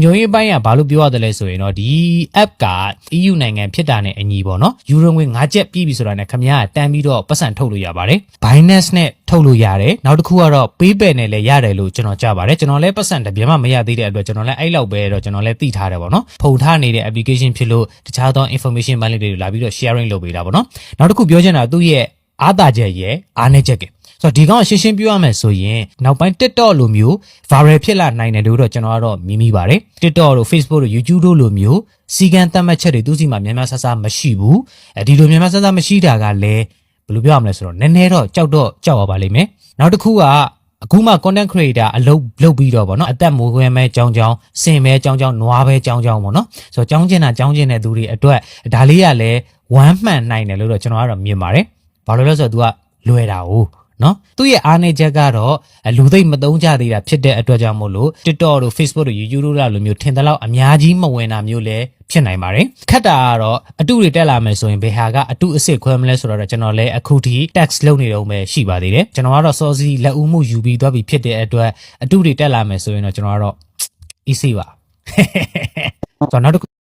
ုံရေးပိုင်းကဘာလို့ပြောရတယ်လဲဆိုရင်တော့ဒီ app က EU နိုင်ငံဖြစ်တာနဲ့အညီပေါ့နော်ယူရိုငွေ9ကျပ်ပြည့်ပြီဆိုတာနဲ့ခင်ဗျားတန်းပြီးတော့ပတ်စံထုတ်လို့ရပါတယ် Binance နဲ့ထုတ်လို့ရတယ်နောက်တစ်ခုကတော့ PayPal နဲ့လည်းရတယ်လို့ကျွန်တော်ကြားပါတယ်ကျွန်တော်လည်းပတ်စံတပြားမှမရသေးတဲ့အတွက်ကျွန်တော်လည်းအဲ့လောက်ပဲတော့ကျွန်တော်လည်းသိထားတယ်ပေါ့နော်ဖုန်ထားနေတဲ့ application ဖြစ်လို့တခြားသော information ပိုင်းတွေလာပြီးတော့ sharing လုပ်ပေးတာပေါ့နော်နောက်တစ်ခုပြောချင်တာသူ့ရဲ့အားသာချက်ရဲ့အားနည်းချက်ကဆိုတော့ဒီကောင်ရှင်းပြရမယ်ဆိုရင်နောက်ပိုင်း TikTok လိုမျိုး viral ဖြစ်လာနိုင်တယ်လို့တော့ကျွန်တော်ကတော့မြင်မိပါတယ် TikTok တို့ Facebook တို့ YouTube တို့လိုမျိုးစီကံသတ်မှတ်ချက်တွေသူစီမှာများများဆဆမရှိဘူးဒီလိုများများဆဆမရှိတာကလည်းဘယ်လိုပြောရမလဲဆိုတော့နည်းနည်းတော့ကြောက်ရပါလိမ့်မယ်နောက်တစ်ခုကအခုမှ content creator အလုပ်ပြီးတော့ဗောနော်အသက်မွေးခွဲမဲကြောင်းစင်မဲကြောင်းနွားပဲကြောင်းဗောနော်ဆိုတော့ကြောင်းကျင်တဲ့သူတွေအတွက်ဒါလေးကလည်းဝမ်းမှန်နိုင်တယ်လို့တော့ကျွန်တော်ကတော့မြင်ပါတယ်ဘာလို့လဲဆိုတော့ तू ကလွယ်တာ哦နော်သူ့ရဲ့အားနည်းချက်ကတော့လူသိမ့်မသုံးကြသေးတာဖြစ်တဲ့အတွက်ကြောင့်မို့လို့ TikTok တို့ Facebook တို့ YouTube တို့လိုမျိုးထင်သလောက်အများကြီးမဝင်တာမျိုးလည်းဖြစ်နိုင်ပါတယ်ခက်တာကတော့အတုတွေတက်လာမယ်ဆိုရင်ဘယ်ဟာကအတုအစ်စ်ခွဲမလဲဆိုတော့ကျွန်တော်လည်းအခုထိ tax လုပ်နေတော့မှရှိပါသေးတယ်ကျွန်တော်ကတော့စောစီလက်ဦးမှုယူပြီးသွားပြီဖြစ်တဲ့အတွက်အတုတွေတက်လာမယ်ဆိုရင်တော့ကျွန်တော်ကတော့ easy ပါဆိုတော့နောက်တစ်